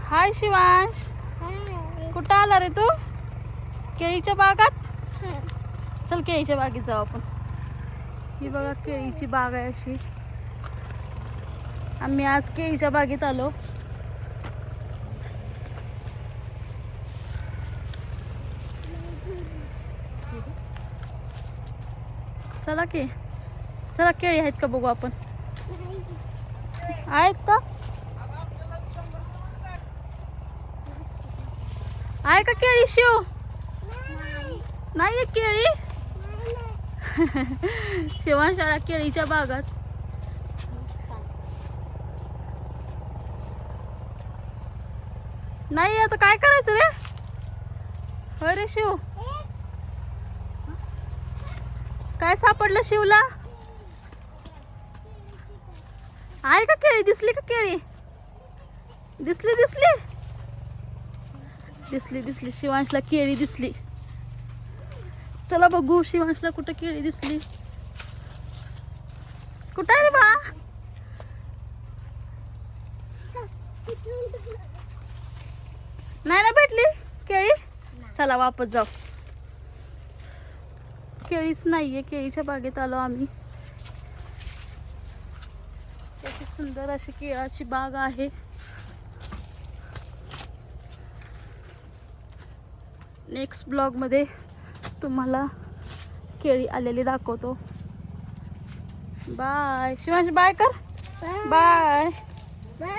हाय शिवांश, कुठं आला रे तू? केळीच्या बागात. चल केळीच्या बागेत जाऊ आपण. ही बघा केळीची बाग आहे अशी. आम्ही आज केळीच्या बागेत आलो. चला की, चला केळी आहेत का बघू आपण. आहेत का? आहे का केळी शिव? नाही केळी. शिवांश आला केळीच्या बागात. नाही आता काय करायचं रे? होय रे शिव, काय सापडलं शिवला? आहे का केळी? दिसली का केळी? दिसली दिसली दिसली दिसली शिवांशला केळी दिसली. चला बघू शिवांशला कुठं केळी दिसली. कुठं आहे रे बाळा? नाही ना भेटली केळी. चला वापस जाऊ. केळीच नाहीये. केळीच्या बागेत आलो आम्ही. अशी सुंदर अशी केळाची बाग आहे. नेक्स्ट ब्लॉग मध्ये तुम्हाला केळी आलेली दाखवतो. बाय शिवांश, बाय कर. बाय.